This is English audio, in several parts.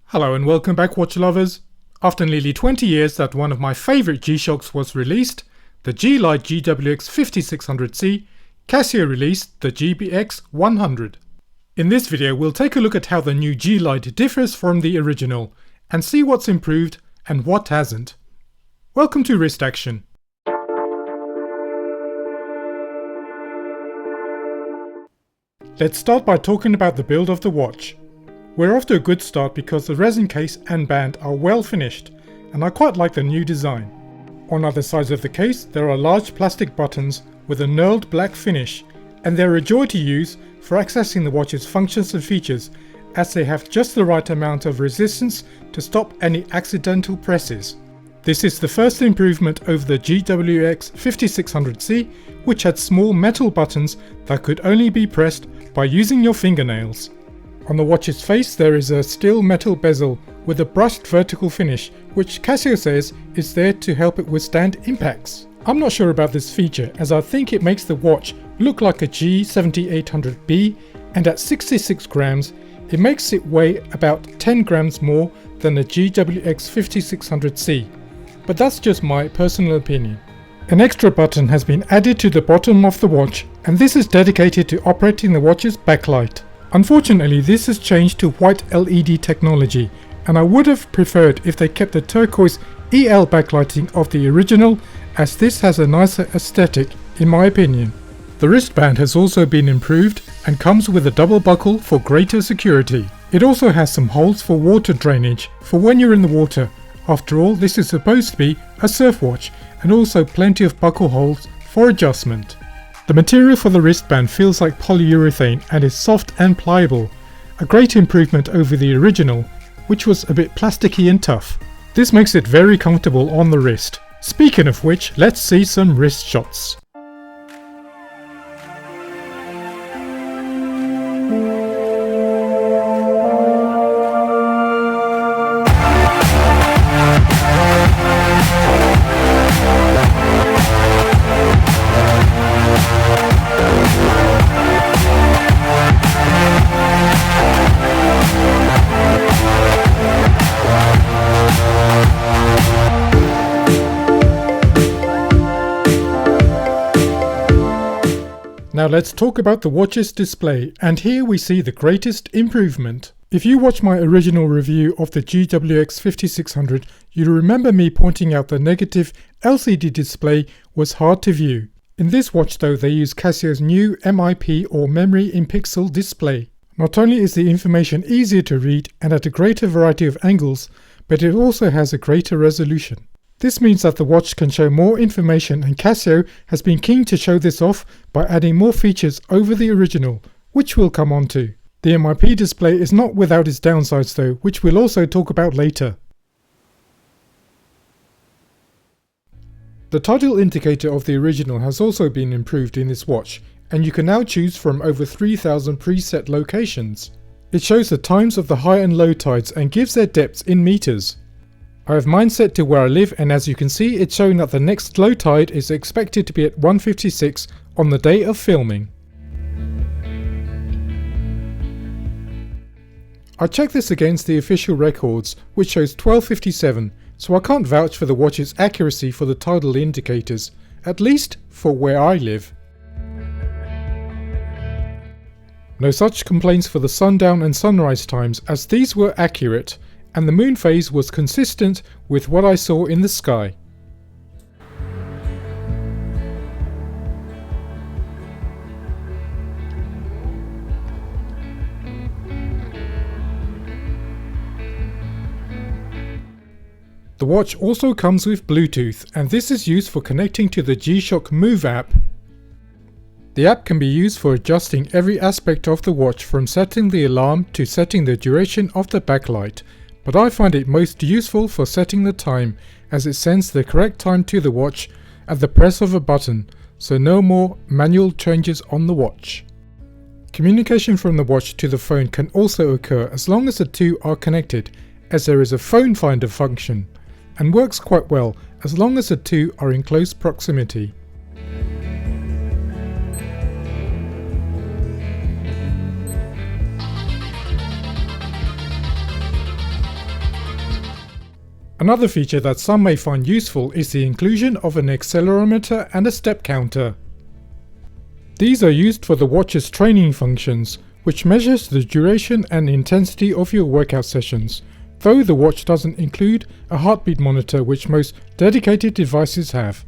Hello and welcome back, watch lovers. After nearly 20 years that one of my favourite G-Shocks was released, the G-LIDE GWX-5600C, Casio released the GBX100. In this video we'll take a look at how the new G-LIDE differs from the original and see what's improved and what hasn't. Welcome to Wrist Action. Let's start by talking about the build of the watch. We're off to a good start because the resin case and band are well finished, and I quite like the new design. On either sides of the case there are large plastic buttons with a knurled black finish, and they're a joy to use for accessing the watch's functions and features, as they have just the right amount of resistance to stop any accidental presses. This is the first improvement over the GWX-5600C, which had small metal buttons that could only be pressed by using your fingernails. On the watch's face there is a steel metal bezel with a brushed vertical finish, which Casio says is there to help it withstand impacts. I'm not sure about this feature, as I think it makes the watch look like a G7800B, and at 66 grams it makes it weigh about 10 grams more than the GWX-5600C, but that's just my personal opinion. An extra button has been added to the bottom of the watch, and this is dedicated to operating the watch's backlight. Unfortunately, this has changed to white LED technology, and I would have preferred if they kept the turquoise EL backlighting of the original, as this has a nicer aesthetic in my opinion. The wristband has also been improved and comes with a double buckle for greater security. It also has some holes for water drainage for when you're in the water. After all, this is supposed to be a surf watch, and also plenty of buckle holes for adjustment. The material for the wristband feels like polyurethane and is soft and pliable, a great improvement over the original, which was a bit plasticky and tough. This makes it very comfortable on the wrist. Speaking of which, let's see some wrist shots. Now let's talk about the watch's display, and here we see the greatest improvement. If you watch my original review of the GWX-5600, you'll remember me pointing out the negative LCD display was hard to view. In this watch though, they use Casio's new MIP or memory in pixel display. Not only is the information easier to read and at a greater variety of angles, but it also has a greater resolution. This means that the watch can show more information, and Casio has been keen to show this off by adding more features over the original, which we'll come on to. The MIP display is not without its downsides though, which we'll also talk about later. The tidal indicator of the original has also been improved in this watch, and you can now choose from over 3,000 preset locations. It shows the times of the high and low tides and gives their depths in meters. I have mine set to where I live, and as you can see it's showing that the next low tide is expected to be at 1:56 on the day of filming. I checked this against the official records, which shows 12:57, so I can't vouch for the watch's accuracy for the tidal indicators, at least for where I live. No such complaints for the sundown and sunrise times, as these were accurate, and the moon phase was consistent with what I saw in the sky. The watch also comes with Bluetooth, and this is used for connecting to the G-Shock Move app. The app can be used for adjusting every aspect of the watch, from setting the alarm to setting the duration of the backlight. But I find it most useful for setting the time, as it sends the correct time to the watch at the press of a button, so no more manual changes on the watch. Communication from the watch to the phone can also occur as long as the two are connected, as there is a phone finder function, and works quite well as long as the two are in close proximity. Another feature that some may find useful is the inclusion of an accelerometer and a step counter. These are used for the watch's training functions, which measures the duration and intensity of your workout sessions, though the watch doesn't include a heartbeat monitor which most dedicated devices have.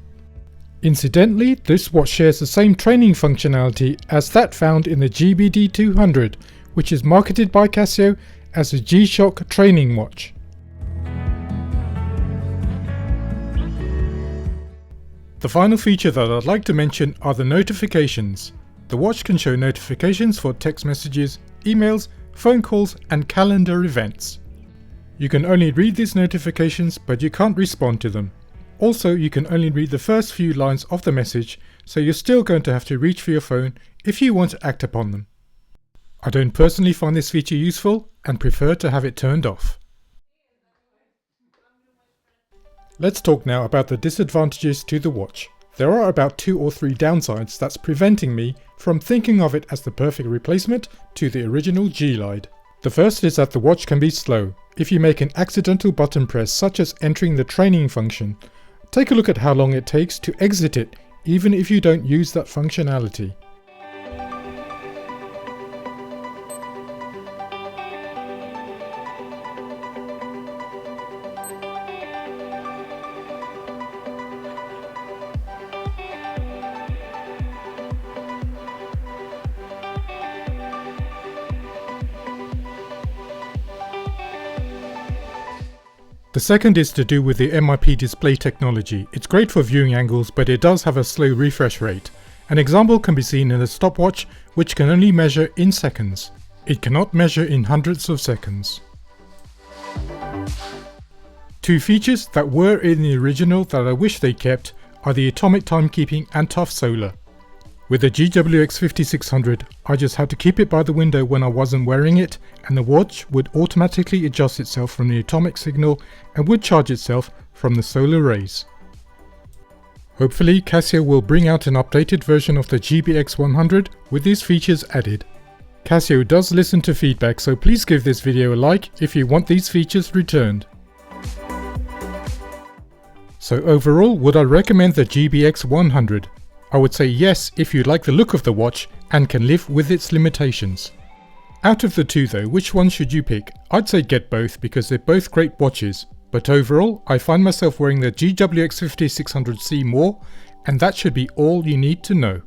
Incidentally, this watch shares the same training functionality as that found in the GBX100, which is marketed by Casio as a G-Shock training watch. The final feature that I'd like to mention are the notifications. The watch can show notifications for text messages, emails, phone calls and calendar events. You can only read these notifications, but you can't respond to them. Also, you can only read the first few lines of the message, so you're still going to have to reach for your phone if you want to act upon them. I don't personally find this feature useful and prefer to have it turned off. Let's talk now about the disadvantages to the watch. There are about 2 or 3 downsides that's preventing me from thinking of it as the perfect replacement to the original G-LIDE. The first is that the watch can be slow if you make an accidental button press, such as entering the training function. Take a look at how long it takes to exit it, even if you don't use that functionality. The second is to do with the MIP display technology. It's great for viewing angles, but it does have a slow refresh rate. An example can be seen in a stopwatch, which can only measure in seconds. It cannot measure in hundredths of seconds. 2 features that were in the original that I wish they kept are the atomic timekeeping and tough solar. With the GWX-5600, I just had to keep it by the window when I wasn't wearing it, and the watch would automatically adjust itself from the atomic signal and would charge itself from the solar rays. Hopefully Casio will bring out an updated version of the GBX100 with these features added. Casio does listen to feedback, so please give this video a like if you want these features returned. So overall, would I recommend the GBX100? I would say yes if you like the look of the watch and can live with its limitations. Out of the 2 though, which one should you pick? I'd say get both because they're both great watches, but overall I find myself wearing the GWX-5600C more, and that should be all you need to know.